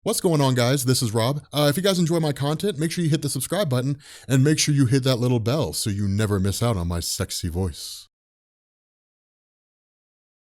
What's going on, guys? This is Rob. If you guys enjoy my content, make sure you hit the subscribe button and make sure you hit that little bell so you never miss out on my sexy voice.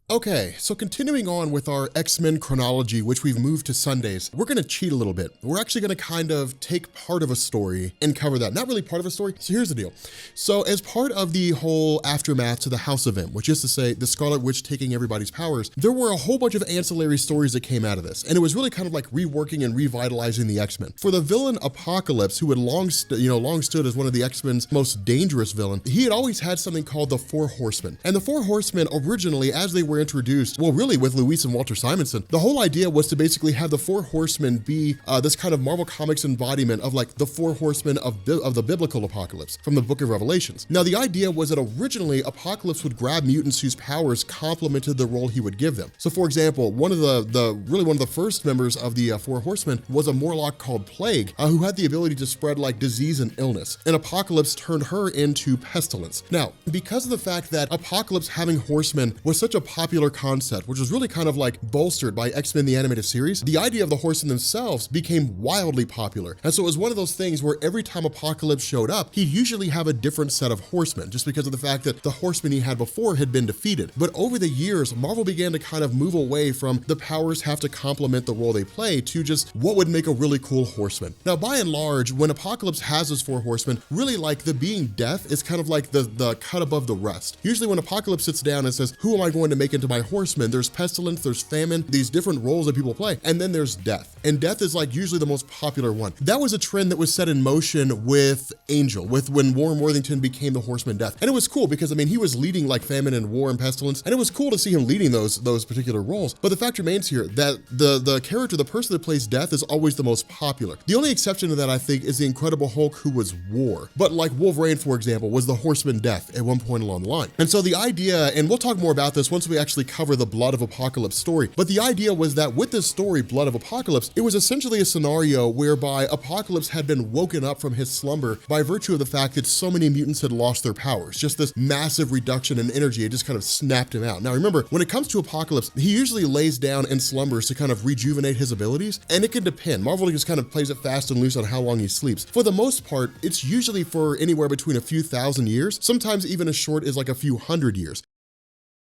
Okay, so continuing on with our X-Men chronology, which we've moved to Sundays, we're gonna cheat a little bit. We're actually gonna kind of take part of a story and cover that. Not really part of a story, so here's the deal. So as part of the whole aftermath to the House event, which is to say the Scarlet Witch taking everybody's powers, there were a whole bunch of ancillary stories that came out of this. And it was really kind of like reworking and revitalizing the X-Men. For the villain Apocalypse, who had long stood as one of the X-Men's most dangerous villain, he had always had something called the Four Horsemen. And the Four Horsemen originally, as they were introduced, well, really with Luis and Walter Simonson, the whole idea was to basically have the Four Horsemen be this kind of Marvel Comics embodiment of like the Four Horsemen of the biblical apocalypse from the Book of Revelations. Now, the idea was that originally Apocalypse would grab mutants whose powers complemented the role he would give them. So for example, one of the first members of the Four Horsemen was a Morlock called Plague, who had the ability to spread like disease and illness. And Apocalypse turned her into Pestilence. Now, because of the fact that Apocalypse having Horsemen was such a popular concept, which was really kind of like bolstered by X-Men the Animated Series, the idea of the Horsemen themselves became wildly popular. And so it was one of those things where every time Apocalypse showed up, he'd usually have a different set of Horsemen, just because of the fact that the Horsemen he had before had been defeated. But over the years, Marvel began to kind of move away from the powers have to complement the role they play to just what would make a really cool Horseman. Now, by and large, when Apocalypse has his Four Horsemen, really like the being Death is kind of like the cut above the rest. Usually when Apocalypse sits down and says, who am I going to make into my Horsemen? There's Pestilence, there's Famine, these different roles that people play, and then there's Death. And Death is like usually the most popular one. That was a trend that was set in motion with Angel, when Warren Worthington became the Horseman Death. And it was cool because, I mean, he was leading like Famine and War and Pestilence, and it was cool to see him leading those particular roles. But the fact remains here that the character, the person that plays Death is always the most popular. The only exception to that, I think, is the Incredible Hulk, who was War. But like Wolverine, for example, was the Horseman Death at one point along the line. And so the idea, and we'll talk more about this once we actually cover the Blood of Apocalypse story, but the idea was that with this story, Blood of Apocalypse, it was essentially a scenario whereby Apocalypse had been woken up from his slumber by virtue of the fact that so many mutants had lost their powers. Just this massive reduction in energy, it just kind of snapped him out. Now remember, when it comes to Apocalypse, he usually lays down and slumbers to kind of rejuvenate his abilities, and it can depend. Marvel just kind of plays it fast and loose on how long he sleeps. For the most part, it's usually for anywhere between a few thousand years, sometimes even as short as like a few hundred years.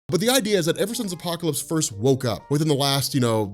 But the idea is that ever since Apocalypse first woke up, within the last,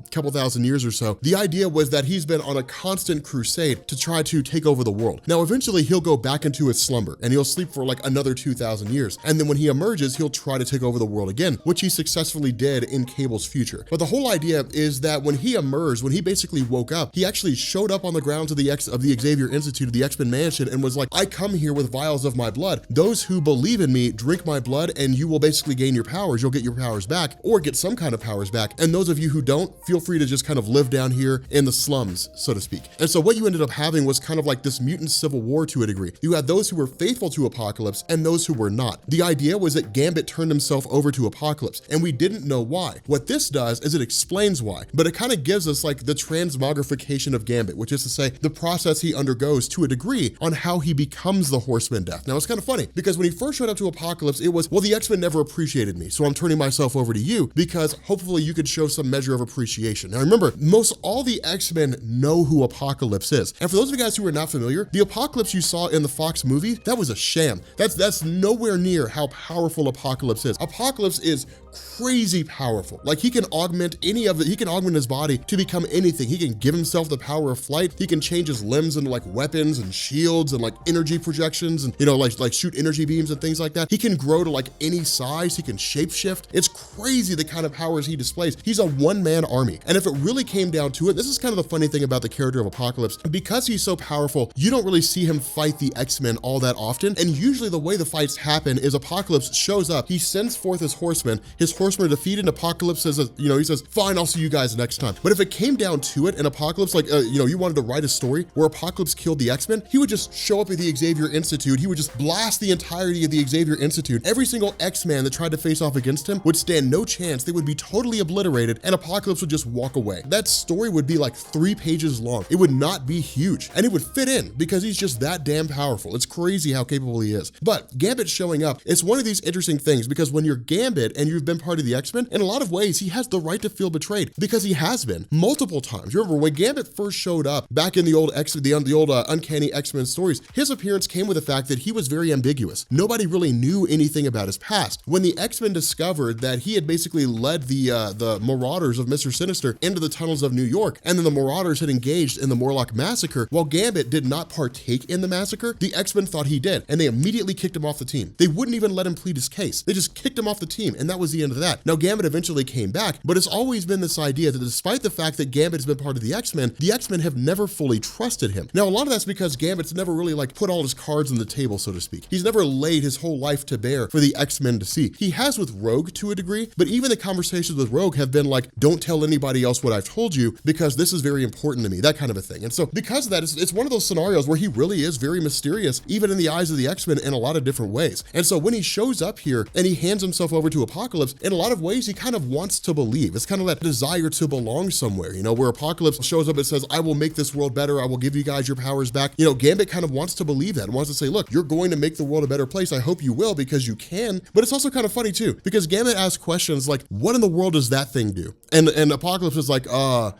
couple thousand years or so, the idea was that he's been on a constant crusade to try to take over the world. Now, eventually he'll go back into his slumber and he'll sleep for like another 2,000 years. And then when he emerges, he'll try to take over the world again, which he successfully did in Cable's future. But the whole idea is that when he emerged, when he basically woke up, he actually showed up on the grounds of the Xavier Institute of the X-Men Mansion and was like, I come here with vials of my blood. Those who believe in me, drink my blood and you will basically gain your powers. You'll get your powers back or get some kind of powers back. And those of you who don't, feel free to just kind of live down here in the slums, so to speak. And so what you ended up having was kind of like this mutant civil war to a degree. You had those who were faithful to Apocalypse and those who were not. The idea was that Gambit turned himself over to Apocalypse and we didn't know why. What this does is it explains why, but it kind of gives us like the transmogrification of Gambit, which is to say the process he undergoes to a degree on how he becomes the Horseman Death. Now it's kind of funny because when he first showed up to Apocalypse, it was, well, the X-Men never appreciated me, so I'm turning myself over to you because hopefully you could show some measure of appreciation. Now remember, most all the X-Men know who Apocalypse is. And for those of you guys who are not familiar, the Apocalypse you saw in the Fox movie, that was a sham. That's nowhere near how powerful Apocalypse is. Apocalypse is crazy powerful. Like he can augment he can augment his body to become anything. He can give himself the power of flight. He can change his limbs into like weapons and shields and like energy projections and like shoot energy beams and things like that. He can grow to like any size. He can shapeshift. It's crazy the kind of powers he displays. He's a one-man army. And if it really came down to it, this is kind of the funny thing about the character of Apocalypse. Because he's so powerful, you don't really see him fight the X-Men all that often. And usually the way the fights happen is Apocalypse shows up, he sends forth his Horsemen are defeated, and Apocalypse says, he says, fine, I'll see you guys next time. But if it came down to it and Apocalypse, you wanted to write a story where Apocalypse killed the X-Men, he would just show up at the Xavier Institute, he would just blast the entirety of the Xavier Institute. Every single X-Man that tried to face off against him would stand no chance. They would be totally obliterated and Apocalypse would just walk away. That story would be like 3 pages long. It would not be huge and it would fit in because he's just that damn powerful. It's crazy how capable he is. But Gambit showing up, it's one of these interesting things because when you're Gambit and you've been part of the X-Men, in a lot of ways, he has the right to feel betrayed because he has been multiple times. Remember when Gambit first showed up back in the old Uncanny X-Men stories, his appearance came with the fact that he was very ambiguous. Nobody really knew anything about his past. When the X-Men discovered that he had basically led the Marauders of Mr. Sinister into the tunnels of New York, and then the Marauders had engaged in the Morlock massacre, while Gambit did not partake in the massacre, the X-Men thought he did, and they immediately kicked him off the team. They wouldn't even let him plead his case. They just kicked him off the team, and that was the end of that. Now, Gambit eventually came back, but it's always been this idea that despite the fact that Gambit has been part of the X-Men have never fully trusted him. Now, a lot of that's because Gambit's never really like put all his cards on the table, so to speak. He's never laid his whole life to bear for the X-Men to see. He has with Rogue to a degree, but even the conversations with Rogue have been like, don't tell anybody else what I've told you because this is very important to me, that kind of a thing. And so because of that, it's one of those scenarios where he really is very mysterious, even in the eyes of the X-Men in a lot of different ways. And so when he shows up here and he hands himself over to Apocalypse, in a lot of ways, he kind of wants to believe. It's kind of that desire to belong somewhere, you know, where Apocalypse shows up and says, I will make this world better. I will give you guys your powers back. You know, Gambit kind of wants to believe that and wants to say, look, you're going to make the world a better place. I hope you will because you can. But it's also kind of funny too, because Gambit asks questions like, what in the world does that thing do? And Apocalypse is like,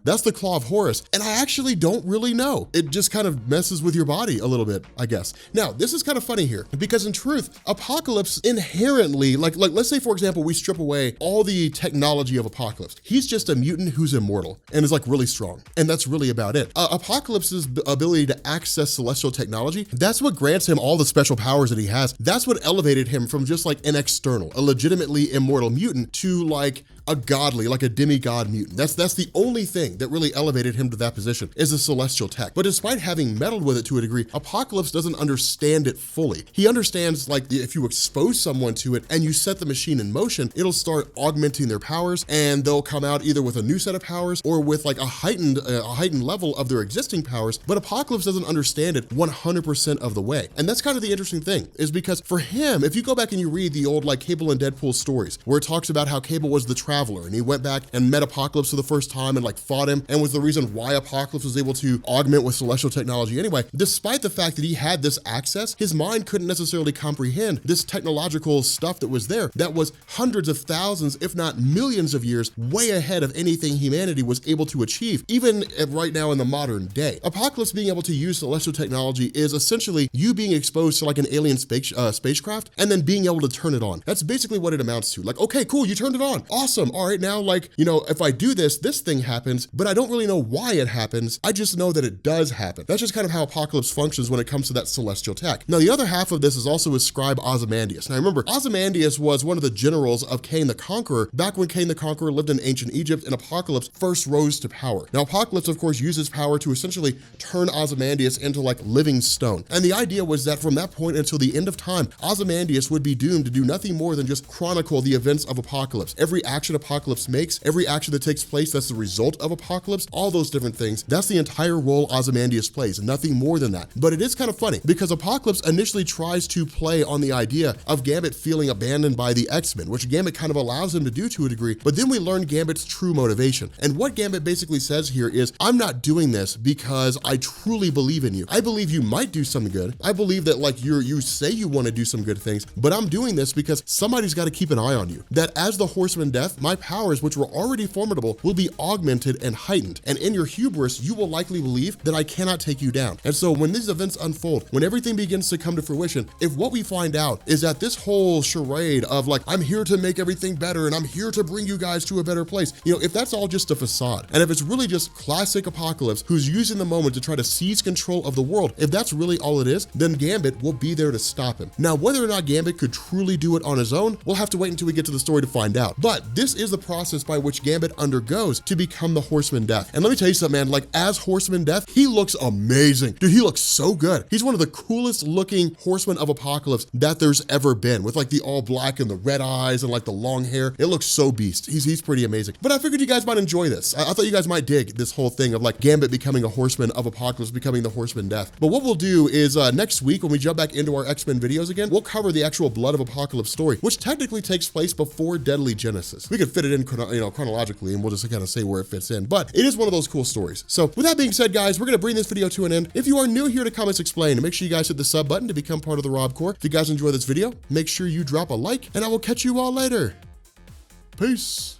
that's the Claw of Horus. And I actually don't really know. It just kind of messes with your body a little bit, I guess. Now, this is kind of funny here because in truth, Apocalypse inherently, like let's say, for example, we strip away all the technology of Apocalypse. He's just a mutant who's immortal and is like really strong. And that's really about it. Apocalypse's ability to access celestial technology, that's what grants him all the special powers that he has. That's what elevated him from just like an external, a legitimately immortal mutant to like a godly, like a demigod mutant. That's the only thing that really elevated him to that position is the celestial tech. But despite having meddled with it to a degree, Apocalypse doesn't understand it fully. He understands like if you expose someone to it and you set the machine in motion, it'll start augmenting their powers and they'll come out either with a new set of powers or with like a heightened level of their existing powers. But Apocalypse doesn't understand it 100% of the way. And that's kind of the interesting thing is because for him, if you go back and you read the old like Cable and Deadpool stories where it talks about how Cable was the traveler and he went back and met Apocalypse for the first time and like fought him and was the reason why Apocalypse was able to augment with celestial technology anyway, despite the fact that he had this access, his mind couldn't necessarily comprehend this technological stuff that was there that was hundreds of thousands, if not millions of years way ahead of anything humanity was able to achieve, even right now in the modern day. Apocalypse being able to use celestial technology is essentially you being exposed to like an alien spacecraft and then being able to turn it on. That's basically what it amounts to. Like, okay, cool, you turned it on. Awesome. All right, now like, you know, if I do this thing happens, but I don't really know why it happens. I just know that it does happen. That's just kind of how Apocalypse functions when it comes to that celestial tech. Now, the other half of this is also his scribe Ozymandias. Now, remember, Ozymandias was one of the generals of Cain the Conqueror back when Cain the Conqueror lived in ancient Egypt and Apocalypse first rose to power. Now, Apocalypse, of course, uses power to essentially turn Ozymandias into like living stone. And the idea was that from that point until the end of time, Ozymandias would be doomed to do nothing more than just chronicle the events of Apocalypse. Every action Apocalypse makes, every action that takes place that's the result of Apocalypse, all those different things, that's the entire role Ozymandias plays, nothing more than that. But it is kind of funny because Apocalypse initially tries to play on the idea of Gambit feeling abandoned by the X-Men, which Gambit kind of allows him to do to a degree, but then we learn Gambit's true motivation. And what Gambit basically says here is, I'm not doing this because I truly believe in you. I believe you might do something good. I believe that like you say you want to do some good things, but I'm doing this because somebody's got to keep an eye on you. That as the Horseman Death, my powers, which were already formidable, will be augmented and heightened. And in your hubris, you will likely believe that I cannot take you down. And so when these events unfold, when everything begins to come to fruition, if what we find out is that this whole charade of like, I'm here to make everything better and I'm here to bring you guys to a better place, you know, if that's all just a facade, and if it's really just classic Apocalypse who's using the moment to try to seize control of the world, if that's really all it is, then Gambit will be there to stop him. Now, whether or not Gambit could truly do it on his own, we'll have to wait until we get to the story to find out. But this is the process by which Gambit undergoes to become the Horseman Death. And let me tell you something, man, like as Horseman Death, he looks amazing. Dude, he looks so good. He's one of the coolest looking Horsemen of Apocalypse that there's ever been, with like the all black and the red eyes and like the long hair. It looks so beast. He's pretty amazing. But I figured you guys might enjoy this. I thought you guys might dig this whole thing of like Gambit becoming a Horseman of Apocalypse, becoming the Horseman Death. But what we'll do is next week when we jump back into our X-Men videos again, we'll cover the actual Blood of Apocalypse story, which technically takes place before Deadly Genesis. We could fit it in chronologically and we'll just kind of say where it fits in, but it is one of those cool stories. So with that being said, guys, we're going to bring this video to an end. If you are new here to Comics Explained, make sure you guys hit the sub button to become part of the Rob Corps. If you guys enjoy this video, make sure you drop a like and I will catch you all later. Peace.